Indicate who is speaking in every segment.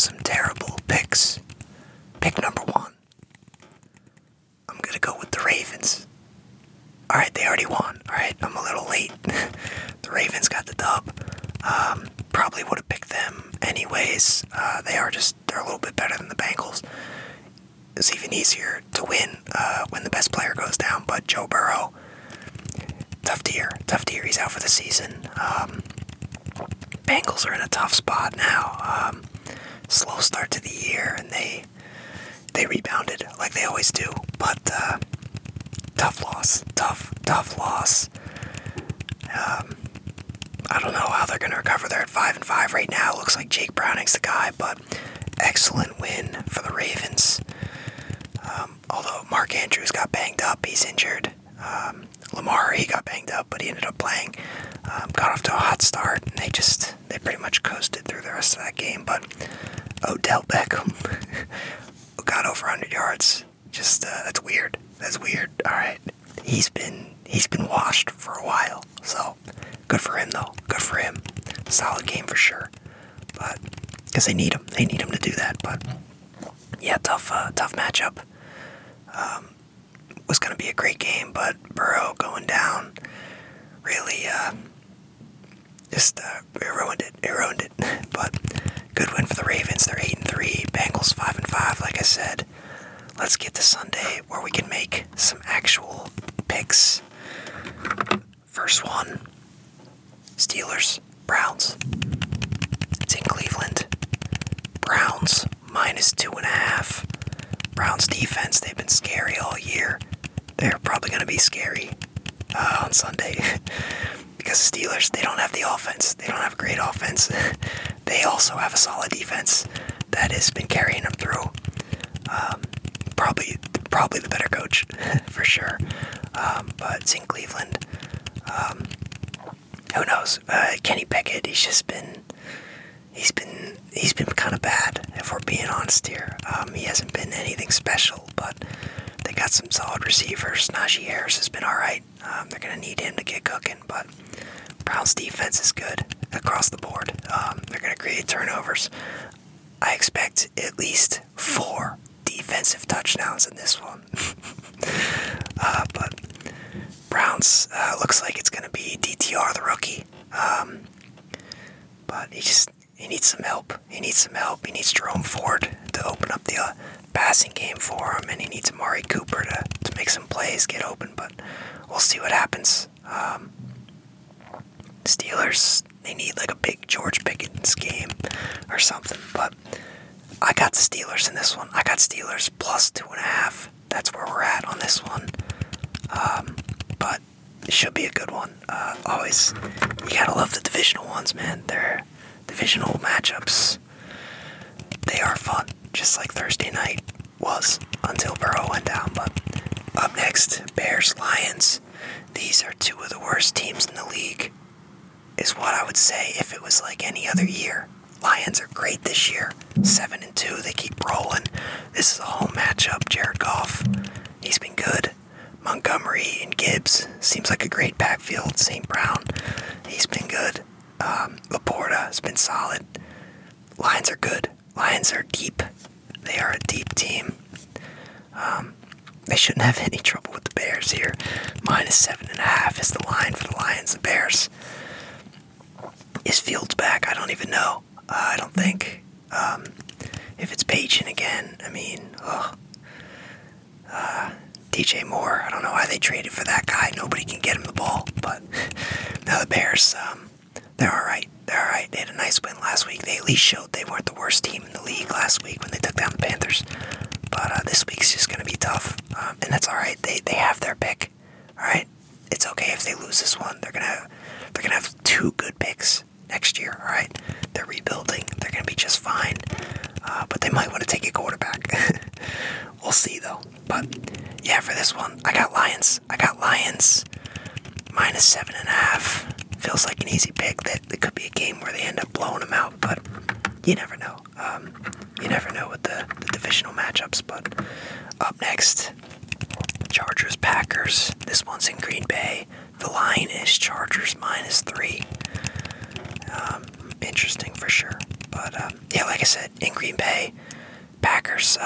Speaker 1: some terrible picks. Pick number 1. I'm going to go with the Ravens. Alright, they already won. Alright, I'm a little late. The Ravens got the dub. Probably would have picked them anyways. They're a little bit better than the Bengals. It's even easier to win when the best player goes down, but Joe Burrow, tough year. He's out for the season. Bengals are in a tough spot now. Slow start to the year, and they rebounded like they always do, but tough loss. I don't know how they're going to recover. They're at 5-5 right now. Looks like Jake Browning's the guy, but excellent win for the Ravens. Although Mark Andrews got banged up, he's injured. Lamar, he got banged up, but he ended up playing. Got off to a hot start, and they pretty much coasted through the rest of that game. But Odell Beckham got over 100 yards. That's weird. All right, he's been washed for a while. So good for him, though. Good for him. Solid game for sure. But because they need him to do that. But yeah, tough matchup. Was going to be a great game, but Burrow going down really it ruined it. But good win for the Ravens. They're 8-3. Bengals 5-5. Like I said, let's get to Sunday where we can make some actual picks. First one, Steelers, Browns. It's in Cleveland. Browns -2.5. Browns defense, they've been scary all year. They're probably going to be scary on Sunday because the Steelers, they don't have the offense. They don't have a great offense. They also have a solid defense that has been carrying them through. Probably the better coach for sure. But it's in Cleveland. Who knows? Kenny Pickett, he's been kind of bad, if we're being honest here. He hasn't been anything special, but they got some solid receivers. Najee Harris has been alright. They're going to need him to get cooking, but Browns defense is good across the board. They're going to create turnovers. I expect at least 4 defensive touchdowns in this one. But Browns, looks like it's going to be DTR, the rookie. But he needs some help. He needs Jerome Ford to open up the passing game for him, and he needs Amari Cooper to make some plays, get open, but we'll see what happens. Steelers, they need like a big George Pickens game or something, but I got the Steelers in this one. I got Steelers +2.5. That's where we're at on this one. But it should be a good one. Always, you gotta love the divisional ones, man. They're divisional matchups. They are fun, just like Thursday night was until Burrow went down. But up next, Bears, Lions. These are 2 of the worst teams in the league, is what I would say if it was like any other year. Lions are great this year, 7-2. They keep rolling. This is a home matchup. Jared Goff, he's been good. Montgomery and Gibbs seems like a great backfield. St. Brown, he's been good. Laporta has been solid. Lions are good. Lions are deep. They are a deep team. They shouldn't have any trouble with the Bears here. -7.5 is the line for the Lions. The Bears. Is Fields back? I don't even know. I don't think. If it's Pagin again, I mean, DJ Moore, I don't know why they traded for that guy. Nobody can get him the ball. But now the Bears, they're alright. They had a nice win last week. They at least showed they weren't the worst team in the league last week when they took down the Panthers. But this week's just going to be tough. And that's alright. They have their pick. Alright? It's okay if they lose this one. They're gonna have 2 good picks next year, alright? They're rebuilding. They're going to be just fine. But they might want to take a quarterback. We'll see, though. But, yeah, for this one, I got Lions. -7.5. Feels like an easy pick. That it could be a game where they end up blowing them out, but you never know. You never know with the divisional matchups. But up next, Chargers, Packers. This one's in Green Bay. The line is Chargers -3. Interesting for sure. But, yeah, like I said, in Green Bay, Packers,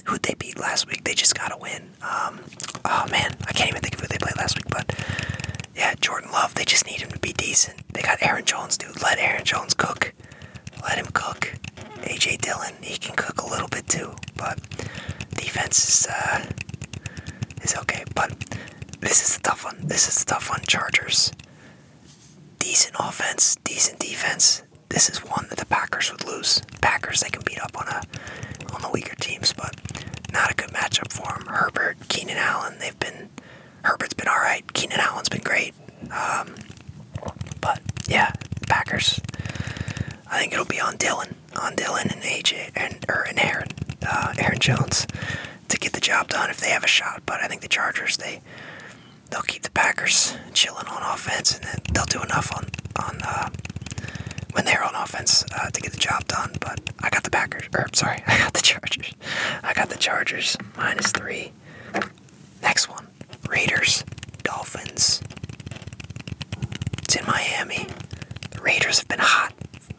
Speaker 1: who'd they beat last week? They just got to win. Oh, man, I can't even think of who they played last week. But, yeah, Jordan Love, they just need him to be decent. They got Aaron Jones, dude. Let Aaron Jones cook. Let him cook. A.J. Dillon, he can cook a little bit too. But defense is okay. But this is the tough one. This is the tough one. Chargers. Decent offense, decent defense. This is one that the Packers would lose. Packers, they can beat up on the weaker teams, but not a good matchup for them. Herbert, Keenan Allen, Herbert's been alright. Keenan Allen's been great. But yeah, Packers. I think it'll be on Dylan and AJ and Aaron Jones to get the job done if they have a shot. But I think the Chargers, they'll keep the Packers chilling on offense, and then they'll do enough on when they're on offense to get the job done. But I got the I got the Chargers. I got the Chargers -3. Next one, Raiders, Dolphins. It's in Miami. The Raiders have been hot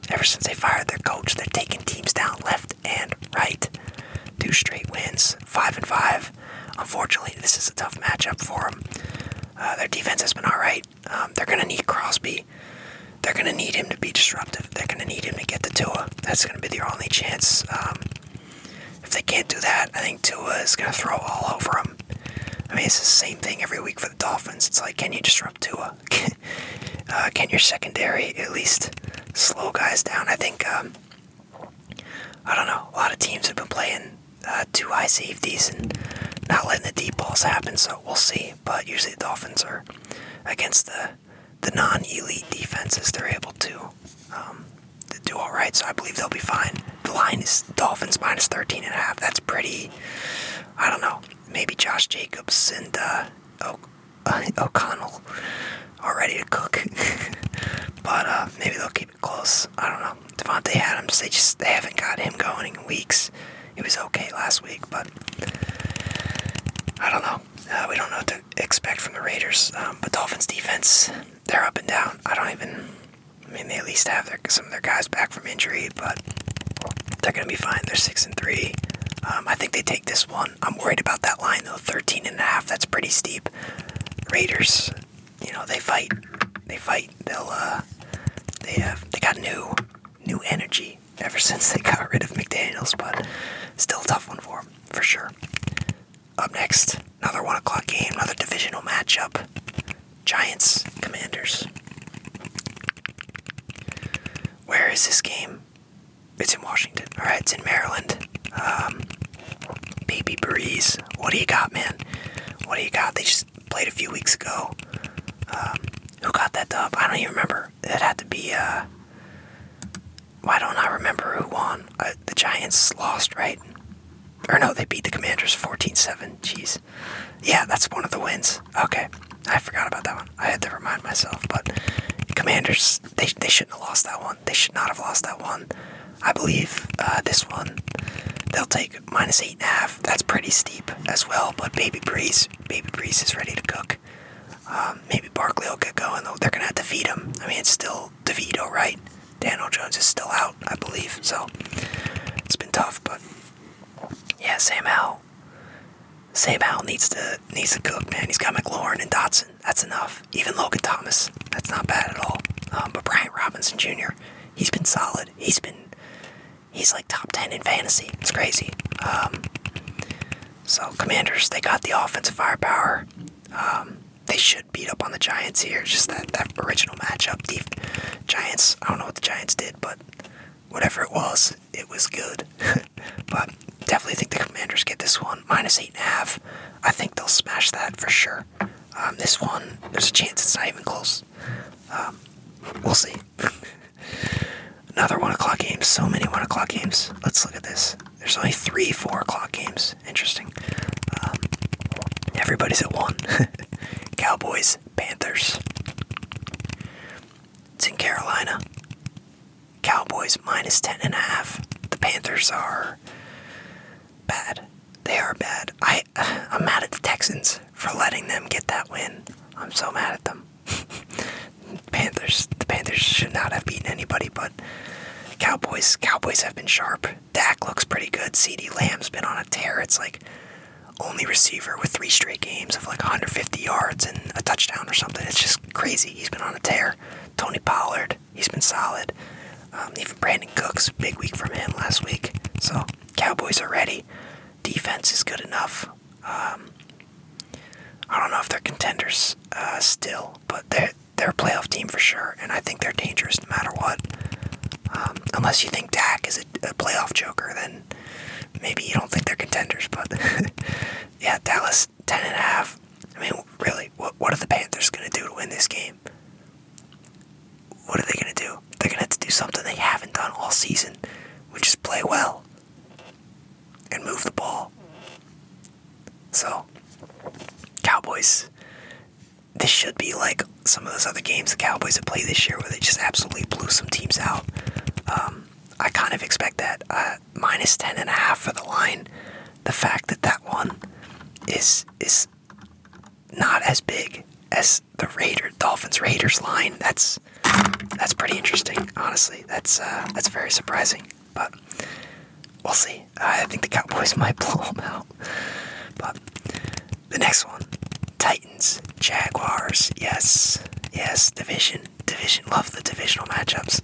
Speaker 1: ever since they fired their coach. They're taking teams down left and right. 2 straight wins, 5-5. Unfortunately, this is a tough matchup for them. Their defense has been alright. They're going to need Crosby. They're going to need him to be disruptive. They're going to need him to get to Tua. That's going to be their only chance. If they can't do that, I think Tua is going to throw all over them. I mean, it's the same thing every week for the Dolphins. It's like, can you disrupt Tua? Can your secondary at least slow guys down? I think, I don't know, a lot of teams have been playing 2 high safeties and not letting the deep balls happen, so we'll see. But usually the Dolphins are against the non-elite defenses. They're able to do all right, so I believe they'll be fine. The line is Dolphins -13.5. That's pretty, I don't know, maybe Josh Jacobs and O'Connell are ready to cook. But maybe they'll keep it close. I don't know. Devontae Adams, they haven't got him going in weeks. He was okay last week, but I don't know. We don't know what to expect from the Raiders. But Dolphins defense, they're up and down. They at least have some of their guys back from injury, but they're going to be fine. They're 6-3. I think they take this one. I'm worried about that line, though. 13.5. That's pretty steep. Raiders, they fight. They got new energy ever since they got rid of McDaniels, but still a tough one for them, for sure. Up next, another 1 o'clock game, another divisional matchup. Giants, Commanders. Where is this game? It's in Washington. Alright, it's in Maryland. Baby Breeze. What do you got, man? What do you got? They just played a few weeks ago. Who got that dub? I don't even remember. It had to be, why don't I remember who won? The Giants lost, right? Or no, they beat the Commanders 14-7. Jeez. Yeah, that's one of the wins. Okay. I forgot about that one. I had to remind myself. But the Commanders, they shouldn't have lost that one. They should not have lost that one. I believe this one, they'll take -8.5. That's pretty steep as well. But Baby Breeze is ready to cook. Maybe Barkley will get going, though. They're going to have to feed him. I mean, it's still DeVito, right? Daniel Jones is still out, I believe. So it's been tough, but yeah, Sam Howell needs to cook, man. He's got McLaurin and Dotson. That's enough. Even Logan Thomas. That's not bad at all. But Bryant Robinson Jr., he's been solid. He's like top 10 in fantasy. It's crazy. So Commanders, they got the offensive firepower. They should beat up on the Giants here. Just that original matchup. The Giants, I don't know what the Giants did, but whatever it was good. But definitely think the Commanders get this one. -8.5. I think they'll smash that for sure. This one, there's a chance it's not even close. We'll see. Another 1 o'clock game. So many 1 o'clock games. Let's look at this. There's only 3 4 o'clock games. Interesting. Everybody's at 1. Cowboys, Panthers. It's in Carolina. Cowboys -10.5. The Panthers are bad. They are bad. I'm mad at the Texans for letting them get that win. I'm so mad at them. The Panthers should not have beaten anybody, but Cowboys have been sharp. Dak looks pretty good. CeeDee Lamb's been on a tear. It's like only receiver with 3 straight games of like 150 yards and a touchdown or something. It's just crazy. He's been on a tear. Tony Pollard, he's been solid. Even Brandon Cooks, big week from him last week. So Cowboys are ready. Defense is good enough. I don't know if they're contenders still, but they're a playoff team for sure, and I think they're dangerous no matter what. Unless you think Dak is a playoff joker, then maybe you don't think they're contenders. But yeah, Dallas 10.5. I mean, really, what are the Panthers going to do to win this game? What are they going to do? They're going to have to do something they haven't done all season, which is play well and move the ball. So, Cowboys, this should be like some of those other games the Cowboys have played this year where they just absolutely blew some teams out. I kind of expect that. Minus 10.5 for the line. The fact that one is not as big as the Dolphins Raiders line. That's pretty interesting, honestly. That's very surprising. But we'll see. I think the Cowboys might blow them out. But the next one, Titans, Jaguars. Yes, division. Love the divisional matchups.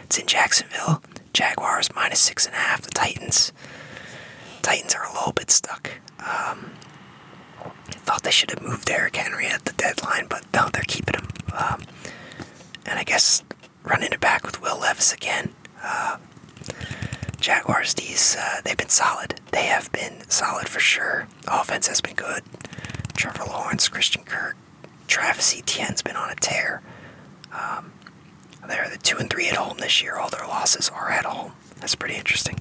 Speaker 1: It's in Jacksonville. Jaguars minus 6.5. The Titans are a little bit stuck. Thought they should have moved Derrick Henry at the deadline, but no, they're keeping him. And I guess running it back with Will Levis again. Jaguars, they've been solid. They have been solid for sure. Offense has been good. Trevor Lawrence, Christian Kirk, Travis Etienne's been on a tear. They're the 2-3 at home this year. All their losses are at home. That's pretty interesting.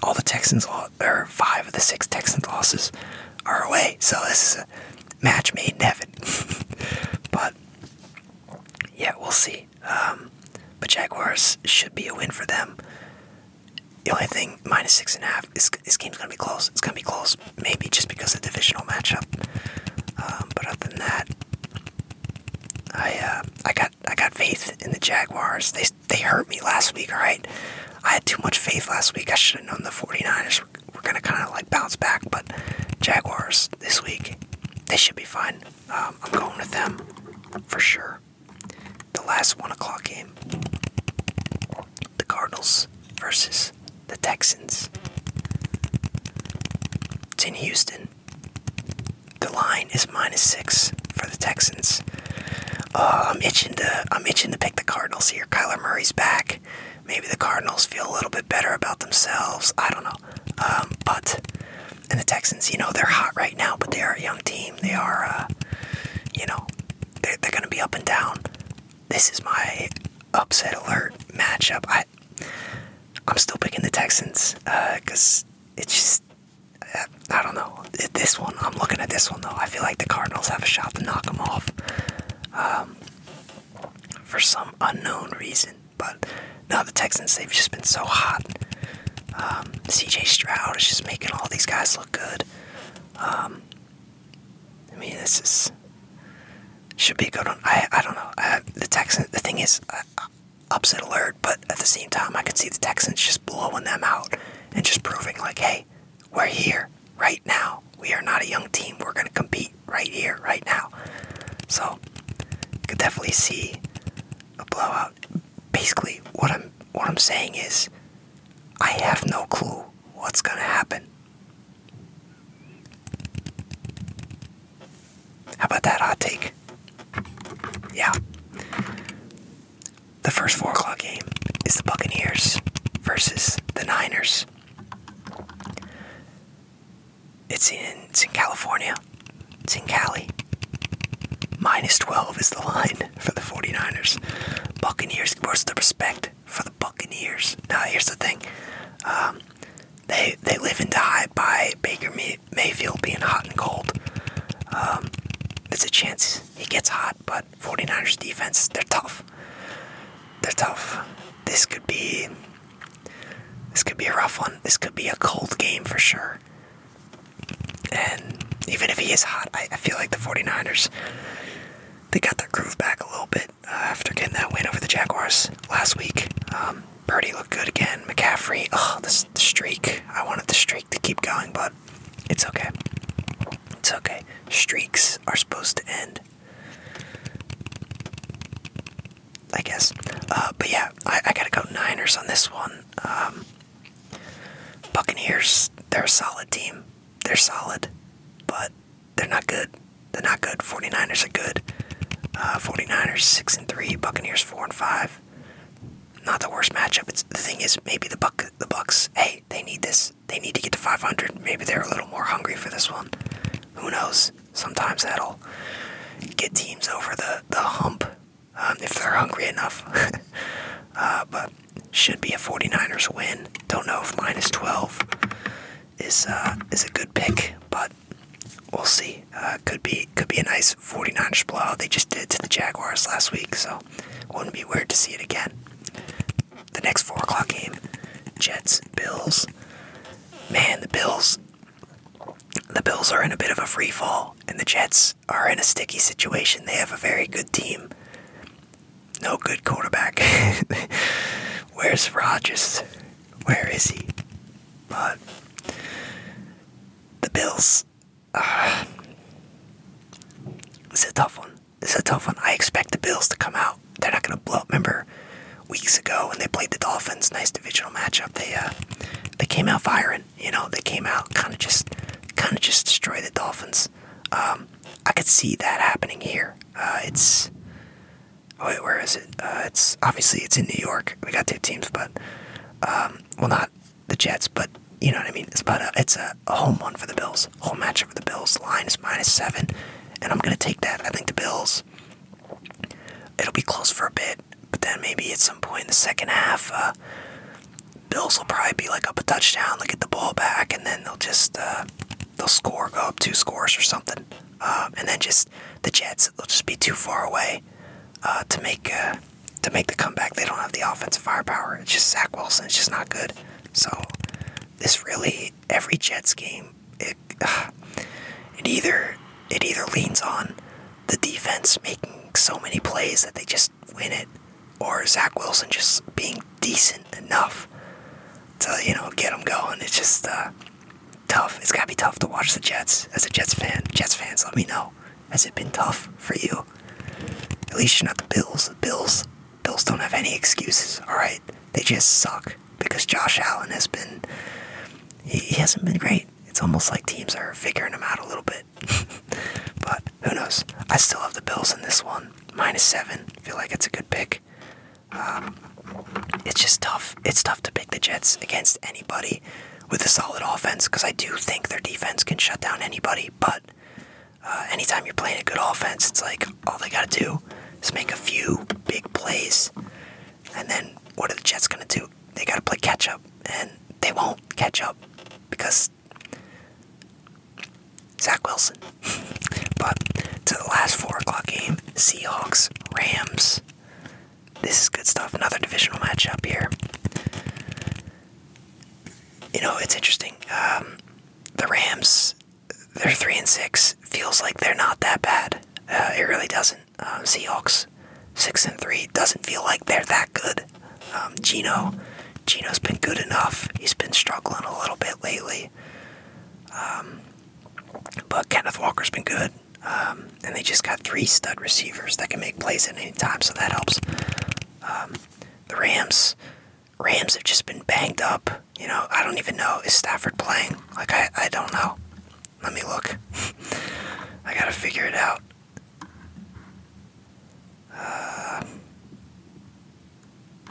Speaker 1: All the Texans, or 5 of the 6 Texans losses are away. So this is a match made in heaven. But yeah, we'll see. But Jaguars should be a win for them. The only thing, minus 6.5, this game's going to be close. It's going to be close, maybe just because of the divisional matchup. But other than that, I got faith in the Jaguars. They hurt me last week, alright? I had too much faith last week. I should have known the 49ers were going to kind of like bounce back. But Jaguars this week, they should be fine. I'm going with them for sure. The last 1 o'clock game, the Cardinals versus the Texans. It's in Houston. The line is minus 6 for the Texans. I'm itching to pick the Cardinals here. Kyler Murray's back. Maybe the Cardinals feel a little bit better about themselves. I don't know. And the Texans, they're hot right now, but they are a young team. They are, they're going to be up and down. This is my upset alert matchup. I'm still picking the Texans because it's just, I don't know. This one, I'm looking at this one though. I feel like the Cardinals have a shot to knock them off for some unknown reason. But no, the Texans, they've just been so hot. CJ Stroud is just making all these guys look good. I mean, this should be a good one. I don't know. The Texans, the thing is, upset alert, but at the same time, I could see the Texans just blowing them out and just proving like, hey, we're here right now. We are not a young team. We're going to compete right here, right now. So, you could definitely see a blowout. Basically, what I'm saying is, I have no clue what's going to happen. How about that hot take? Yeah. The first 4 o'clock game is the Buccaneers versus the Niners. It's in California. It's in Cali. Minus 12 is the line for the 49ers. Buccaneers, where's the respect for the Buccaneers? Now, here's the thing. They live and die by Baker Mayfield being hot and cold. There's a chance he gets hot, but 49ers defense, they're tough. They're tough. This could be a rough one. This could be a cold game for sure. And even if he is hot, I feel like the 49ers, they got their groove back a little bit after getting that win over the Jaguars last week. Purdy looked good again. McCaffrey, the streak. I wanted the streak to keep going, but it's okay. It's okay. Streaks are supposed to end, I guess. But yeah, I gotta go Niners on this one. Buccaneers, they're a solid team. They're solid, but they're not good. They're not good. 49ers are good. 49ers 6-3, Buccaneers 4-5. Not the worst matchup. The thing is, maybe the Bucks. Hey, they need this. They need to get to 500. Maybe they're a little more hungry for this one. Who knows? Sometimes that'll get teams over the hump if they're hungry enough. But should be a 49ers win. Don't know if -12 is a good pick, but we'll see. Could be a nice 49ers blowout. They just did it to the Jaguars last week, so wouldn't be weird to see it again. The next 4 o'clock game, Jets, Bills. Man, the Bills are in a bit of a free fall, and the Jets are in a sticky situation. They have a very good team. No good quarterback. Where's Rodgers? Where is he? But the Bills, it's a tough one. I expect the Bills to come out. They're not going to blow up. Remember weeks ago when they played the Dolphins, nice divisional matchup. They came out firing. They came out kind of just destroy the Dolphins. I could see that happening here. Where is it? It's in New York. We got 2 teams, but well, not the Jets, but you know what I mean. It's a home one for the Bills. Home matchup for the Bills. The line is -7, and I'm gonna take that. I think the Bills. It'll be close for a bit, but then maybe at some point in the second half, Bills will probably be like up a touchdown. They'll get the ball back, and then they'll score, go up 2 scores or something, and then just the Jets. They'll just be too far away to make the comeback. They don't have the offensive firepower. It's just Zach Wilson. It's just not good. So every Jets game, it either leans on the defense making so many plays that they just win it, or Zach Wilson just being decent enough to get them going. It's just tough. It's gotta be tough to watch the Jets as a Jets fan. Jets fans, let me know. Has it been tough for you? At least you're not the Bills. The Bills don't have any excuses. All right, they just suck because Josh Allen he hasn't been great. It's almost like teams are figuring him out a little bit. But who knows? I still have the Bills in this one. -7. I feel like it's a good pick. It's just tough. It's tough to pick the Jets against anybody with a solid offense, because I do think their defense can shut down anybody. But anytime you're playing a good offense, it's like all they gotta do is make a few big plays, and then what are the Jets gonna do? They gotta play catch up, and they won't catch up because Zach Wilson. But to the last 4 o'clock game, Seahawks Rams. This is good stuff. Another divisional matchup here. It's interesting. The Rams, they're 3-6. Feels like they're not that bad. It really doesn't. Seahawks 6-3. Doesn't feel like they're that good. Gino's been good enough. He's been struggling a little bit lately. But Kenneth Walker's been good. And they just got 3 stud receivers that can make plays at any time, so that helps. The Rams have just been banged up. I don't even know. Is Stafford playing? I don't know. Let me look. I gotta figure it out.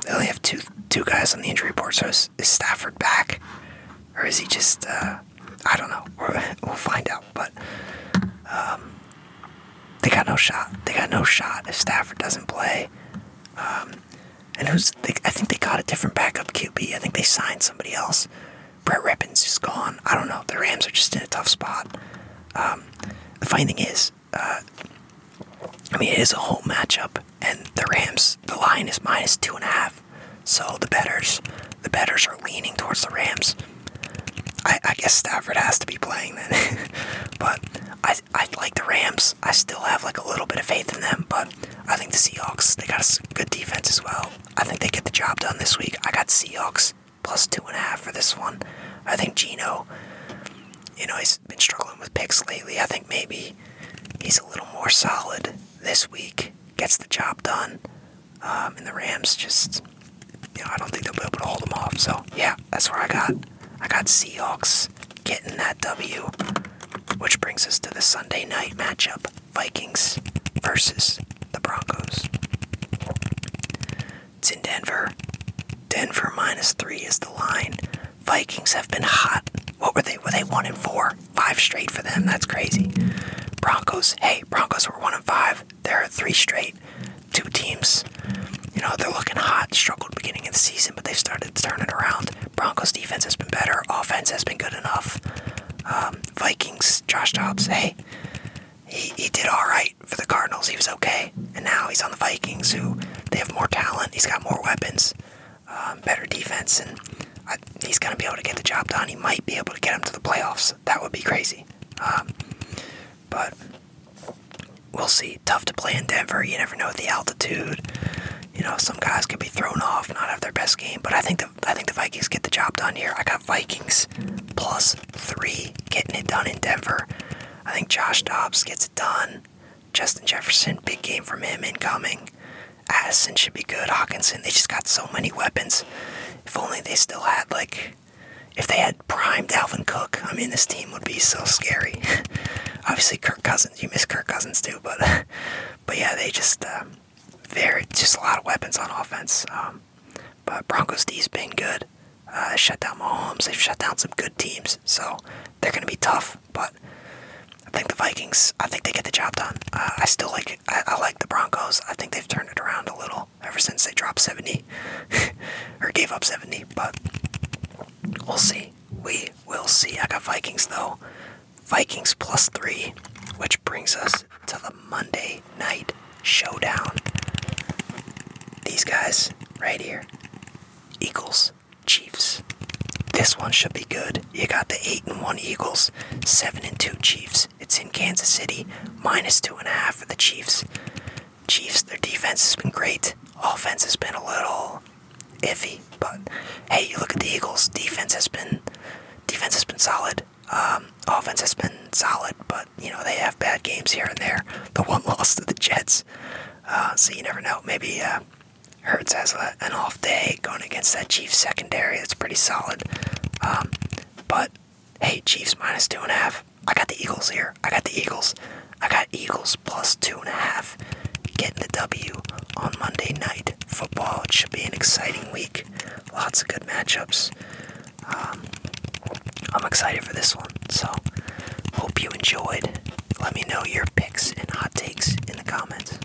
Speaker 1: They only have two guys on the injury report, so is Stafford back? Or is he just, I don't know. We'll find out, but they got no shot. They got no shot if Stafford doesn't play. And I think they got a different backup QB. I think they signed somebody else. Brett Rippins is gone. I don't know. The Rams are just in a tough spot. The funny thing is, it is a home matchup, and the Rams, the line is -2.5. So the bettors are leaning towards the Rams. I guess Stafford has to be playing then. But I like the Rams. I still have a little bit of faith in them, but I think the Seahawks. They got a good defense as well. I think they get the job done this week. I got Seahawks plus 2.5 for this one. I think Geno, he's been struggling with picks lately. I think maybe he's a little more solid this week. Gets the job done. And the Rams just, I don't think they'll be able to hold them off. So, yeah, that's where I got. I got Seahawks getting that W, which brings us to the Sunday night matchup. Vikings versus the Broncos. It's in Denver. Denver -3 is the line. Vikings have been hot. What were they? Were they 1-4? 5 straight for them. That's crazy. Broncos were 1-5. They're 3 straight. 2 teams. They're looking hot. Struggled beginning of the season, but they've started to turn it around. Broncos defense has been better. Offense has been good enough. Vikings, Josh Dobbs, he did all right for the Cardinals. He was okay. And now he's on the Vikings, who they have more talent. He's got more weapons, better defense, and he's going to be able to get the job done. He might be able to get them to the playoffs. That would be crazy. But we'll see. Tough to play in Denver. You never know the altitude. Some guys could be thrown off, not have their best game. But I think the Vikings get the job done here. I got Vikings +3 getting it done in Denver. I think Josh Dobbs gets it done. Justin Jefferson, big game from him incoming. Addison should be good. Hawkinson, they just got so many weapons. If only they still had, if they had prime Dalvin Cook, this team would be so scary. Obviously, Kirk Cousins, you miss Kirk Cousins too, but yeah, they just, just a lot of weapons on offense. But Broncos D's been good. Shut down Mahomes. They've shut down some good teams, so they're going to be tough, but I think the Vikings, they get the job done. I still I like the Broncos. I think they've turned it around a little ever since they dropped 70, or gave up 70, but we'll see. We will see. I got Vikings, though. Vikings +3, which brings us to the Monday night showdown. These guys right here. Eagles, Chiefs. This one should be good. You got the 8-1 Eagles, 7-2 Chiefs. It's in Kansas City, -2.5 for the Chiefs. Chiefs, their defense has been great. Offense has been a little iffy, but hey, you look at the Eagles. Defense has been solid. Offense has been solid, but they have bad games here and there. The one loss to the Jets, so you never know. Maybe Hurts has an off day going against that Chiefs secondary. That's pretty solid. But hey, Chiefs -2.5. I got the Eagles here. I got Eagles +2.5. Getting the W on Monday Night Football. It should be an exciting week. Lots of good matchups. I'm excited for this one. So, hope you enjoyed. Let me know your picks and hot takes in the comments.